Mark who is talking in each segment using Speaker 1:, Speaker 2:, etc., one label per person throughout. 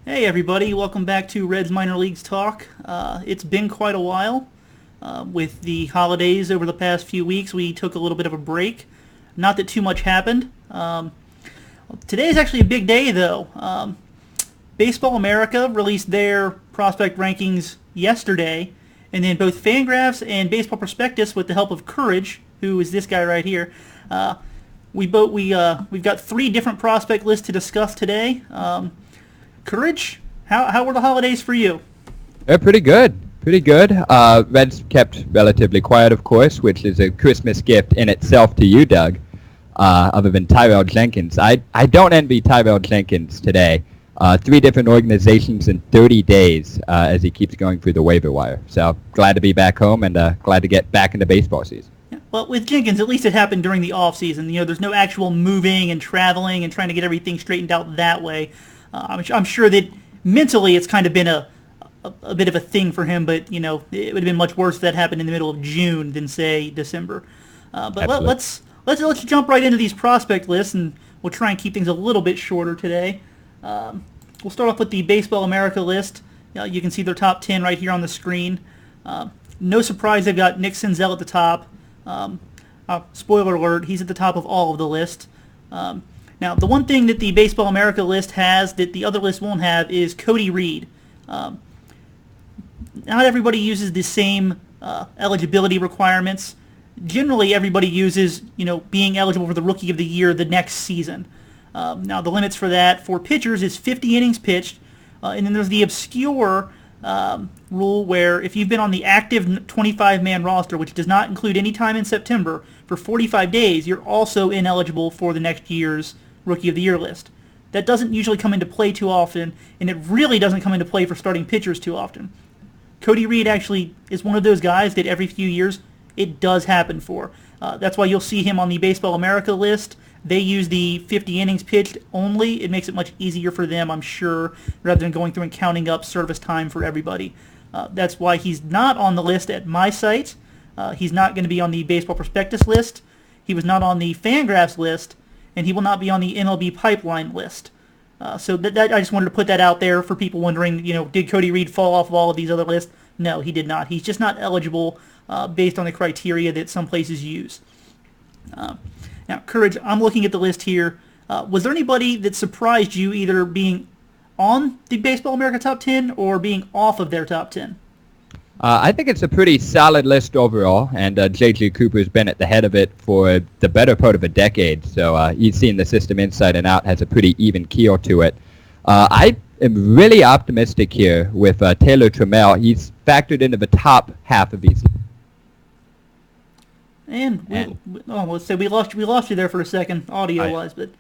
Speaker 1: Hey everybody, welcome back to Reds Minor Leagues Talk. It's been quite a while. With the holidays over the past few weeks, we took a little bit of a break. Not that too much happened. Today is actually a big day though. Baseball America released their prospect rankings yesterday, and then both Fangraphs and Baseball Prospectus, with the help of Courage, who is this guy right here, we've got three different prospect lists to discuss today. Courage, how were the holidays for you?
Speaker 2: They're pretty good. Pretty good. Reds kept relatively quiet, of course, which is a Christmas gift in itself to you, Doug, other than Tyrell Jenkins. I don't envy Tyrell Jenkins today. Three different organizations in 30 days as he keeps going through the waiver wire. So glad to be back home and glad to get back into baseball season.
Speaker 1: Well, with Jenkins, at least it happened during the off season. There's no actual moving and traveling and trying to get everything straightened out that way. I'm sure that mentally it's kind of been a bit of a thing for him, but it would have been much worse if that happened in the middle of June than say December. But let's jump right into these prospect lists, and we'll try and keep things a little bit shorter today. We'll start off with the Baseball America list. You can see their top 10 right here on the screen. No surprise they've got Nick Senzel at the top. Spoiler alert, he's at the top of all of the list. Now, the one thing that the Baseball America list has that the other list won't have is Cody Reed. Not everybody uses the same eligibility requirements. Generally, everybody uses, being eligible for the Rookie of the Year the next season. Now, the limits for that for pitchers is 50 innings pitched, and then there's the obscure rule where if you've been on the active 25-man roster, which does not include any time in September, for 45 days, you're also ineligible for the next year's Rookie of the Year list. That doesn't usually come into play too often, and it really doesn't come into play for starting pitchers too often. Cody Reed actually is one of those guys that every few years it does happen for. That's why you'll see him on the Baseball America list. They use the 50 innings pitched only. It makes it much easier for them, I'm sure, rather than going through and counting up service time for everybody. That's why he's not on the list at my site. He's not going to be on the Baseball Prospectus list. He was not on the Fangraphs list, and he will not be on the MLB Pipeline list. So I just wanted to put that out there for people wondering, did Cody Reed fall off of all of these other lists? No, he did not. He's just not eligible based on the criteria that some places use. Now, Courage, I'm looking at the list here. Was there anybody that surprised you either being on the Baseball America top 10 or being off of their top 10?
Speaker 2: I think it's a pretty solid list overall, and J.J. Cooper's been at the head of it for the better part of a decade, so he's seen the system inside and out, has a pretty even keel to it. I am really optimistic here with Taylor Trammell. He's factored into the top half of these.
Speaker 1: Let's say we lost you there for a second, audio-wise, but...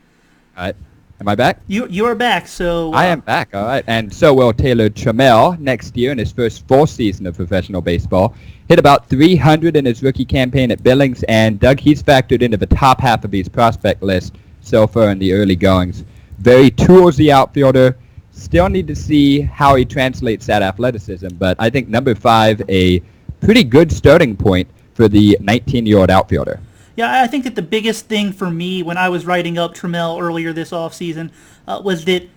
Speaker 2: All right. Am I back?
Speaker 1: You are back, so...
Speaker 2: I am back, all right. And so will Taylor Trammell next year in his first full season of professional baseball. Hit about 300 in his rookie campaign at Billings, and Doug, he's factored into the top half of these prospect lists so far in the early goings. Very toolsy outfielder. Still need to see how he translates that athleticism, but I think number 5, a pretty good starting point for the 19-year-old outfielder.
Speaker 1: Yeah, I think that the biggest thing for me when I was writing up Trammell earlier this offseason was that,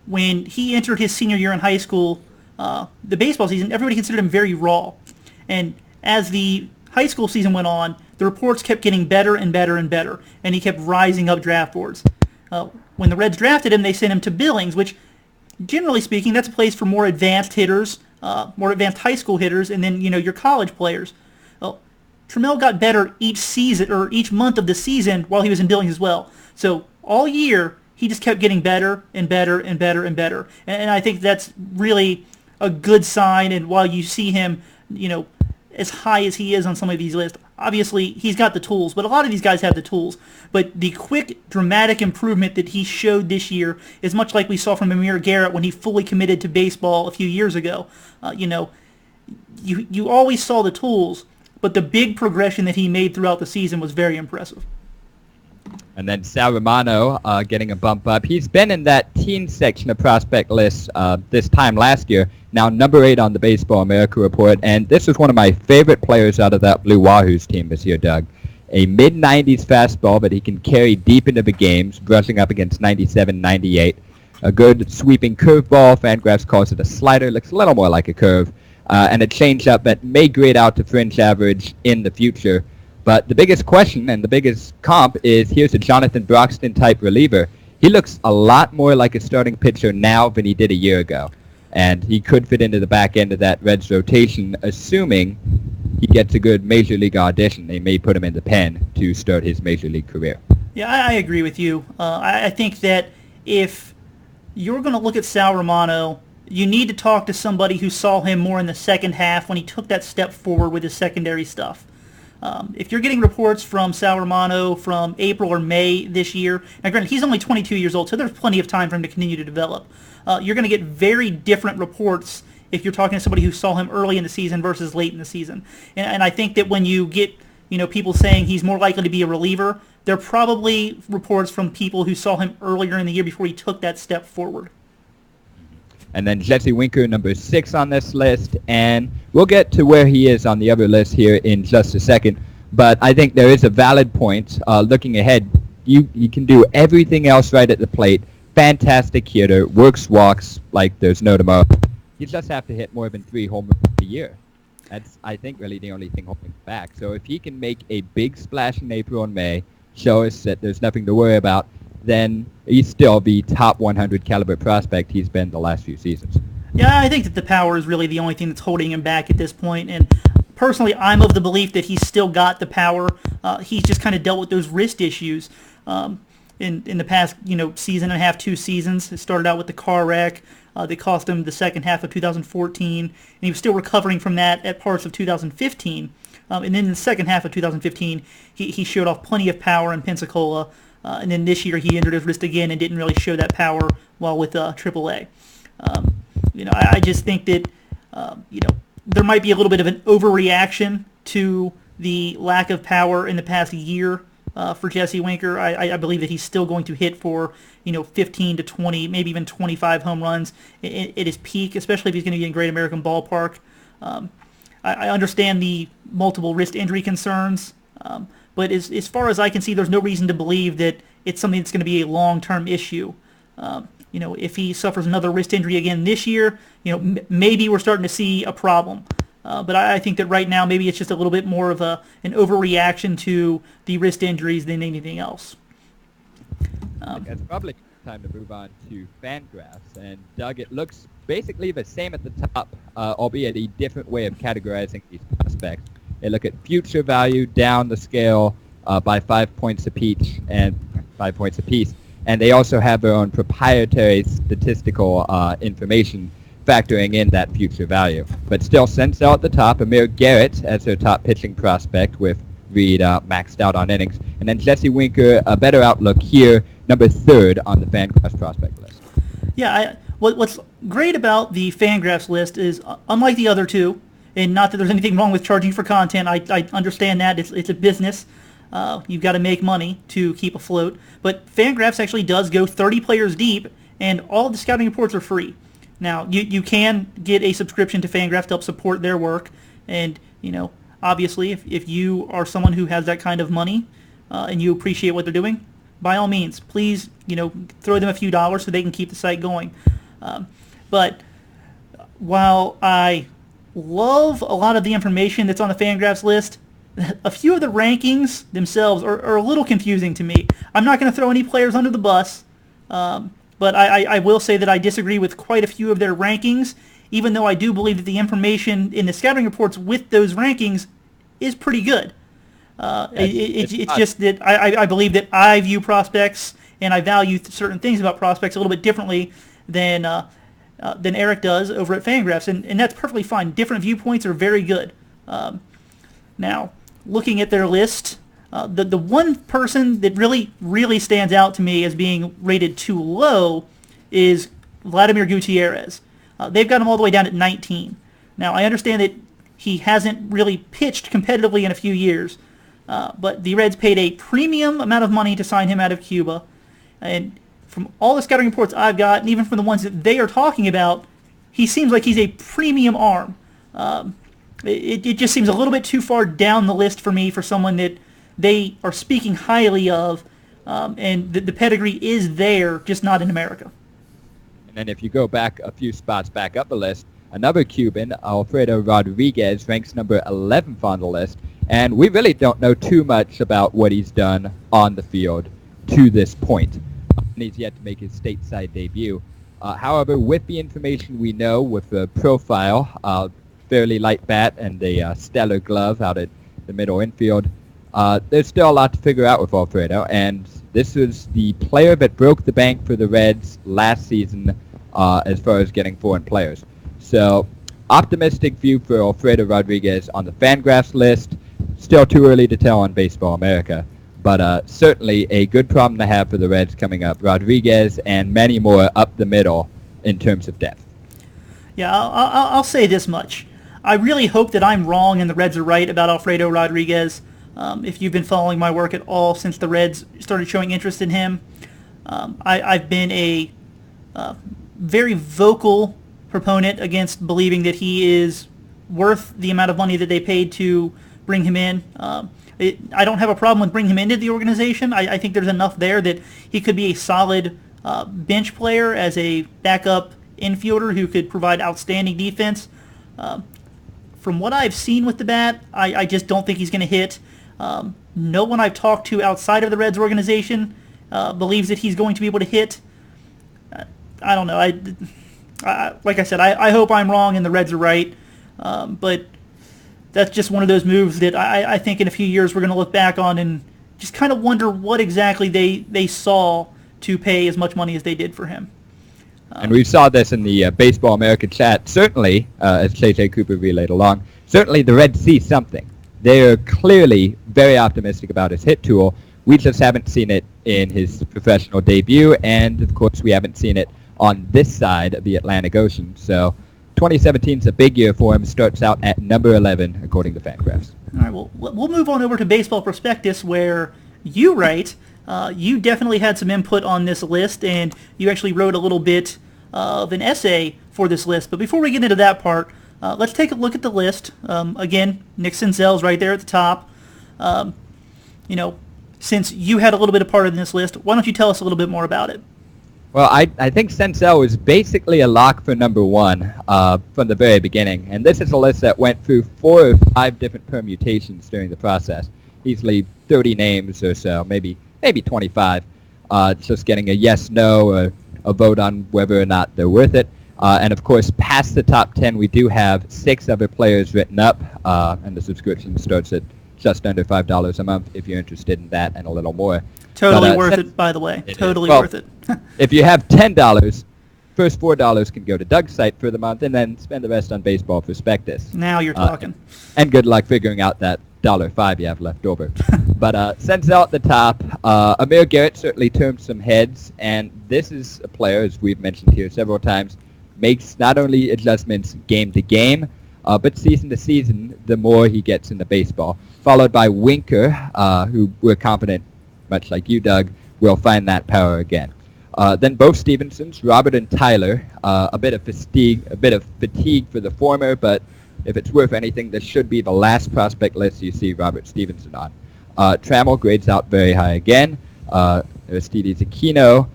Speaker 1: when he entered his senior year in high school, the baseball season, everybody considered him very raw. And as the high school season went on, the reports kept getting better and better and better, and he kept rising up draft boards. When the Reds drafted him, they sent him to Billings, which, generally speaking, that's a place for more advanced hitters, more advanced high school hitters, and then, your college players. Trammell got better each season or each month of the season while he was in Billings as well. So all year he just kept getting better and better and better and better. And I think that's really a good sign. And while you see him, as high as he is on some of these lists, obviously he's got the tools. But a lot of these guys have the tools. But the quick, dramatic improvement that he showed this year is much like we saw from Amir Garrett when he fully committed to baseball a few years ago. You always saw the tools. But the big progression that he made throughout the season was very impressive.
Speaker 2: And then Sal Romano getting a bump up. He's been in that teen section of prospect lists this time last year. Now number 8 on the Baseball America report. And this is one of my favorite players out of that Blue Wahoos team this year, Doug. A mid-90s fastball that he can carry deep into the games, brushing up against 97, 98. a good sweeping curveball. Fangraphs calls it a slider. Looks a little more like a curve. And a changeup that may grade out to fringe average in the future. But the biggest question and the biggest comp is here's a Jonathan Broxton-type reliever. He looks a lot more like a starting pitcher now than he did a year ago. And he could fit into the back end of that Reds rotation, assuming he gets a good Major League audition. They may put him in the pen to start his Major League career.
Speaker 1: Yeah, I agree with you. I think that if you're going to look at Sal Romano, you need to talk to somebody who saw him more in the second half when he took that step forward with his secondary stuff. If you're getting reports from Sal Romano from April or May this year, now granted, he's only 22 years old, so there's plenty of time for him to continue to develop. You're going to get very different reports if you're talking to somebody who saw him early in the season versus late in the season. And I think that when you get people saying he's more likely to be a reliever, they're probably reports from people who saw him earlier in the year before he took that step forward.
Speaker 2: And then Jesse Winker, number 6 on this list. And we'll get to where he is on the other list here in just a second. But I think there is a valid point. Looking ahead, you can do everything else right at the plate. Fantastic hitter, works walks like there's no tomorrow. You just have to hit more than 3 home runs a year. That's, I think, really the only thing holding him back. So if he can make a big splash in April and May, show us that there's nothing to worry about, then he's still the top 100 caliber prospect he's been the last few seasons.
Speaker 1: Yeah, I think that the power is really the only thing that's holding him back at this point. And personally, I'm of the belief that he's still got the power. He's just kind of dealt with those wrist issues in the past, season and a half, 2 seasons. It started out with the car wreck. That cost him the second half of 2014, and he was still recovering from that at parts of 2015. And then in the second half of 2015, he showed off plenty of power in Pensacola. And then this year he injured his wrist again and didn't really show that power while with AAA. I just think that there might be a little bit of an overreaction to the lack of power in the past year for Jesse Winker. I believe that he's still going to hit for 15 to 20, maybe even 25 home runs at his peak, especially if he's going to be in Great American Ballpark. I understand the multiple wrist injury concerns. But as far as I can see, there's no reason to believe that it's something that's going to be a long-term issue. If he suffers another wrist injury again this year, maybe we're starting to see a problem. But I think that right now maybe it's just a little bit more of an overreaction to the wrist injuries than anything else.
Speaker 2: It's probably time to move on to Fangraphs. And Doug, it looks basically the same at the top, albeit a different way of categorizing these prospects. They look at future value down the scale by 5 points apiece, and they also have their own proprietary statistical information factoring in that future value. But still, Senzel at the top, Amir Garrett as their top pitching prospect with Reed maxed out on innings, and then Jesse Winker, a better outlook here, number 3rd on the Fangraphs prospect list.
Speaker 1: Yeah, what's great about the Fangraphs list is, unlike the other two, and not that there's anything wrong with charging for content. I understand that. It's a business. You've got to make money to keep afloat. But Fangraphs actually does go 30 players deep, and all of the scouting reports are free. Now, you can get a subscription to Fangraphs to help support their work. And, obviously, if you are someone who has that kind of money and you appreciate what they're doing, by all means, please, throw them a few dollars so they can keep the site going. But while I love a lot of the information that's on the Fangraphs list, a few of the rankings themselves are a little confusing to me. I'm not going to throw any players under the bus, but I will say that I disagree with quite a few of their rankings, even though I do believe that the information in the scouting reports with those rankings is pretty good. It's just that I believe that I view prospects and I value certain things about prospects a little bit differently than Eric does over at Fangraphs, and that's perfectly fine. Different viewpoints are very good. Now, looking at their list, the one person that really stands out to me as being rated too low is Vladimir Gutierrez. They've got him all the way down at 19. Now, I understand that he hasn't really pitched competitively in a few years, but the Reds paid a premium amount of money to sign him out of Cuba, and from all the scouting reports I've got, and even from the ones that they are talking about, he seems like he's a premium arm. It just seems a little bit too far down the list for me for someone that they are speaking highly of, and the pedigree is there, just not in America.
Speaker 2: And then if you go back a few spots back up the list, another Cuban, Alfredo Rodriguez, ranks number 11 on the list. And we really don't know too much about what he's done on the field to this point. And he's yet to make his stateside debut. However, with the information we know, with the profile, fairly light bat and a stellar glove out at the middle infield, there's still a lot to figure out with Alfredo. And this was the player that broke the bank for the Reds last season as far as getting foreign players. So, optimistic view for Alfredo Rodriguez on the Fangraphs list. Still too early to tell on Baseball America, but certainly a good problem to have for the Reds coming up. Rodriguez and many more up the middle in terms of depth.
Speaker 1: Yeah, I'll say this much. I really hope that I'm wrong and the Reds are right about Alfredo Rodriguez. If you've been following my work at all since the Reds started showing interest in him, I've been a very vocal proponent against believing that he is worth the amount of money that they paid to bring him in. I don't have a problem with bringing him into the organization. I think there's enough there that he could be a solid bench player as a backup infielder who could provide outstanding defense. From what I've seen with the bat, I just don't think he's going to hit. No one I've talked to outside of the Reds organization believes that he's going to be able to hit. I don't know. Like I said, I hope I'm wrong and the Reds are right. But that's just one of those moves that I think in a few years we're going to look back on and just kind of wonder what exactly they saw to pay as much money as they did for him.
Speaker 2: And we saw this in the Baseball America chat, certainly, as J.J. Cooper relayed along, certainly the Reds see something. They're clearly very optimistic about his hit tool. We just haven't seen it in his professional debut, and of course we haven't seen it on this side of the Atlantic Ocean. So 2017 is a big year for him. Starts out at number 11, according to Fangraphs.
Speaker 1: All right, well, we'll move on over to Baseball Prospectus, where you write. You definitely had some input on this list, and you actually wrote a little bit of an essay for this list. But before we get into that part, let's take a look at the list. Again, Nick Senzel's right there at the top. Since you had a little bit of part in this list, why don't you tell us a little bit more about it?
Speaker 2: Well, I think Senzel was basically a lock for number one from the very beginning. And this is a list that went through 4 or 5 different permutations during the process. Easily 30 names or so, maybe 25. Just getting a yes, no, or a vote on whether or not they're worth it. And of course, past the top 10, we do have 6 other players written up, and the subscription starts at just under $5 a month if you're interested in that and a little more.
Speaker 1: Totally worth it, by the way. Totally worth it.
Speaker 2: If you have $10, first $4 can go to Doug's site for the month, and then spend the rest on Baseball Prospectus.
Speaker 1: Now you're talking.
Speaker 2: And good luck figuring out that $1.05 you have left over. But Senzel at the top. Amir Garrett certainly turned some heads, and this is a player, as we've mentioned here several times, makes not only adjustments game to game, but season to season, the more he gets into baseball. Followed by Winker, who we're confident, much like you, Doug, will find that power again. Then both Stevensons, Robert and Tyler, a bit of fatigue for the former, but if it's worth anything, this should be the last prospect list you see Robert Stevenson on. Trammell grades out very high again. Aristides Aquino,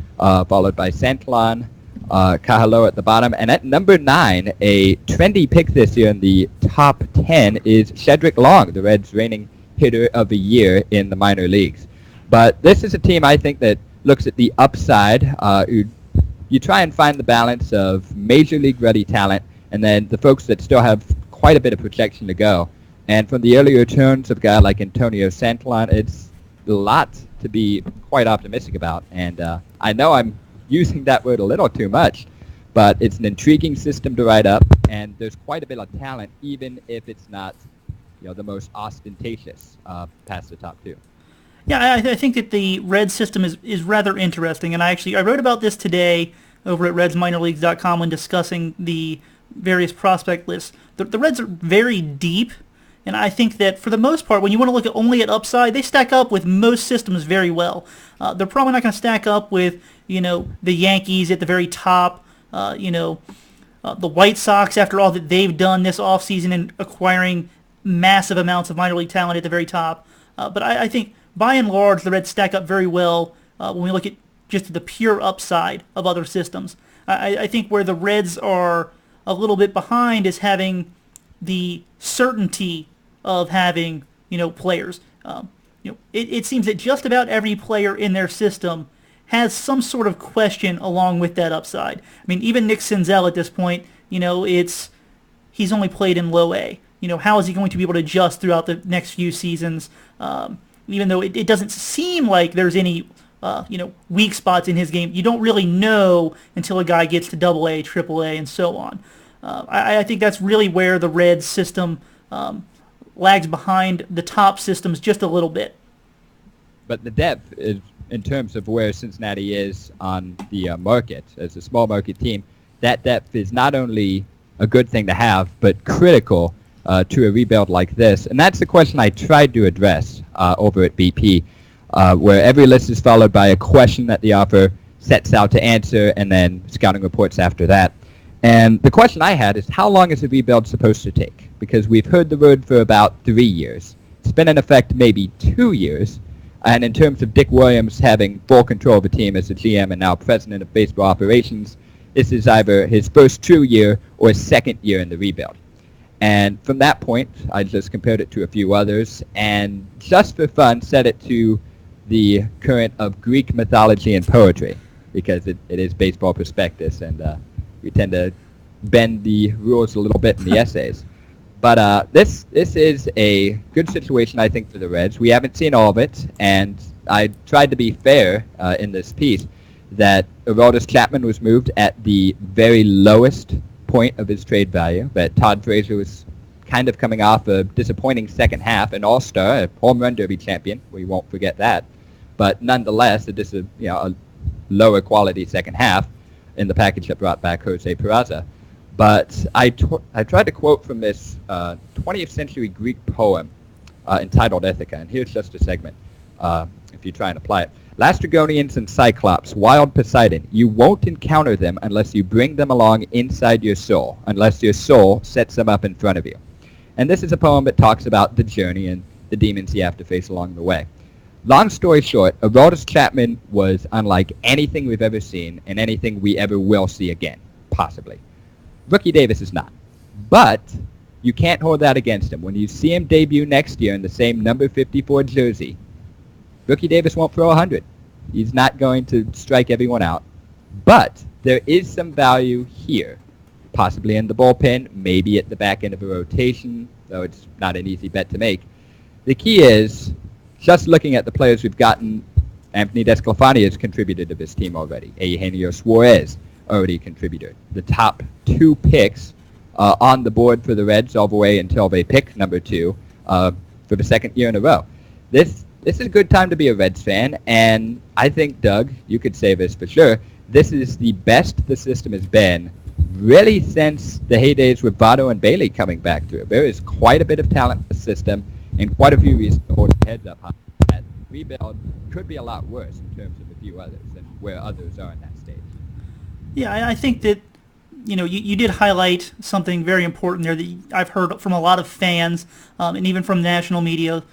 Speaker 2: followed by Santillan, Kahalo at the bottom. And at number 9, a trendy pick this year in the top 10 is Shedrick Long, the Reds' reigning hitter of the year in the minor leagues. But this is a team, I think, that looks at the upside. You try and find the balance of major league ready talent and then the folks that still have quite a bit of projection to go. And from the earlier turns of a guy like Antonio Santillan, it's a lot to be quite optimistic about. And I know I'm using that word a little too much, but it's an intriguing system to write up, and there's quite a bit of talent, even if it's not the most ostentatious past the top 2.
Speaker 1: Yeah, I think that the Reds system is rather interesting, and I wrote about this today over at RedsMinorLeagues.com when discussing the various prospect lists. The Reds are very deep, and I think that for the most part, when you want to look only at upside, they stack up with most systems very well. They're probably not going to stack up with the Yankees at the very top, the White Sox after all that they've done this offseason in acquiring massive amounts of minor league talent at the very top. But I think by and large, the Reds stack up very well when we look at just the pure upside of other systems. I think where the Reds are a little bit behind is having the certainty of having, players. It seems that just about every player in their system has some sort of question along with that upside. I mean, even Nick Senzel at this point, he's only played in low A. How is he going to be able to adjust throughout the next few seasons? Even though it doesn't seem like there's any, weak spots in his game, you don't really know until a guy gets to Double A, Triple A, and so on. I think that's really where the Reds system lags behind the top systems just a little bit.
Speaker 2: But the depth is, in terms of where Cincinnati is on the market, as a small market team, that depth is not only a good thing to have, but critical to a rebuild like this. And that's the question I tried to address over at BP, where every list is followed by a question that the author sets out to answer, and then scouting reports after that. And the question I had is, how long is a rebuild supposed to take? Because we've heard the word for about 3 years. It's been in effect maybe 2 years. And in terms of Dick Williams having full control of the team as the GM and now president of baseball operations, this is either his first true year or his second year in the rebuild. And from that point, I just compared it to a few others, and just for fun, set it to the current of Greek mythology and poetry, because it is baseball prospectus, and we tend to bend the rules a little bit in the essays. But this is a good situation, I think, for the Reds. We haven't seen all of it, and I tried to be fair in this piece that Aroldis Chapman was moved at the very lowest point of his trade value, that Todd Frazier was kind of coming off a disappointing second half, an all-star, a home run derby champion. We won't forget that. But nonetheless, it is a lower quality second half in the package that brought back Jose Peraza. But I tried to quote from this 20th century Greek poem entitled Ithaca, and here's just a segment if you try and apply it. Lastrygonians and Cyclops, wild Poseidon, you won't encounter them unless you bring them along inside your soul, unless your soul sets them up in front of you. And this is a poem that talks about the journey and the demons you have to face along the way. Long story short, Aroldis Chapman was unlike anything we've ever seen and anything we ever will see again, possibly. Rookie Davis is not. But you can't hold that against him. When you see him debut next year in the same number 54 jersey, Rookie Davis won't throw 100. He's not going to strike everyone out. But there is some value here, possibly in the bullpen, maybe at the back end of a rotation, though it's not an easy bet to make. The key is, just looking at the players we've gotten, Anthony Desclafani has contributed to this team already. Eugenio Suarez already contributed. The top 2 picks on the board for the Reds all the way until they pick number 2 for the second year in a row. This is a good time to be a Reds fan, and I think, Doug, you could say this for sure, this is the best the system has been really since the heydays with Votto and Bailey coming back to it. There is quite a bit of talent in the system and quite a few reasons to hold your heads up high. That rebuild could be a lot worse in terms of a few others and where others are in that stage.
Speaker 1: Yeah, I think that, you did highlight something very important there that I've heard from a lot of fans and even from national media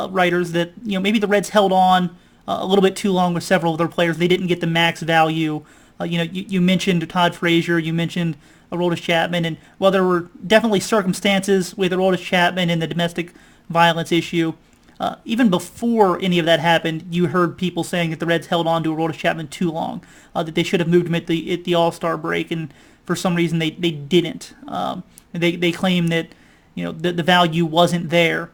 Speaker 1: writers that, maybe the Reds held on a little bit too long with several of their players. They didn't get the max value. You mentioned Todd Frazier, you mentioned Aroldis Chapman, and while there were definitely circumstances with Aroldis Chapman and the domestic violence issue, even before any of that happened, you heard people saying that the Reds held on to Aroldis Chapman too long, that they should have moved him at the All-Star break, and for some reason they didn't. They claim that the value wasn't there.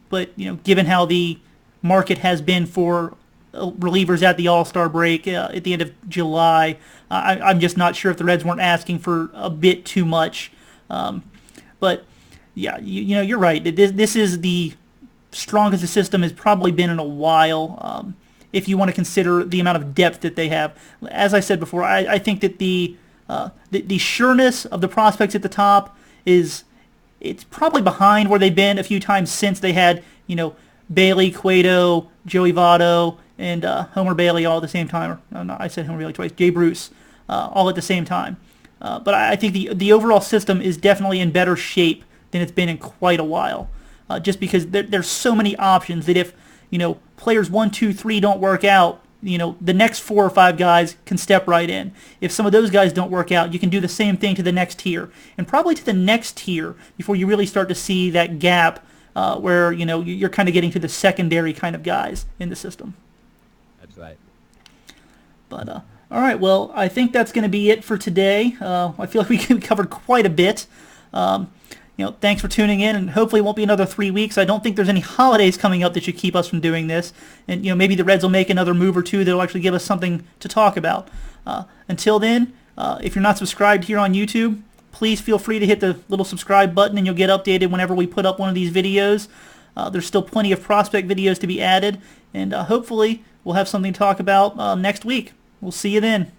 Speaker 1: But given how the market has been for relievers at the All-Star break at the end of July, I'm just not sure if the Reds weren't asking for a bit too much. But yeah, you're right. This is the strongest the system has probably been in a while. If you want to consider the amount of depth that they have, as I said before, I think that the sureness of the prospects at the top it's probably behind where they've been a few times since they had, Bailey, Cueto, Joey Votto, and Homer Bailey all at the same time. Or, no, I said Homer Bailey twice. Jay Bruce, all at the same time. But I think the overall system is definitely in better shape than it's been in quite a while. Just because there's so many options that if, players 1, 2, 3 don't work out, the next 4 or 5 guys can step right in. If some of those guys don't work out, you can do the same thing to the next tier, and probably to the next tier before you really start to see that gap where you're kind of getting to the secondary kind of guys in the system.
Speaker 2: That's right.
Speaker 1: But all right, well, I think that's going to be it for today. I feel like we covered quite a bit. Thanks for tuning in, and hopefully it won't be another 3 weeks. I don't think there's any holidays coming up that should keep us from doing this. And, maybe the Reds will make another move or two that will actually give us something to talk about. Until then, if you're not subscribed here on YouTube, please feel free to hit the little subscribe button, and you'll get updated whenever we put up one of these videos. There's still plenty of prospect videos to be added, and hopefully we'll have something to talk about next week. We'll see you then.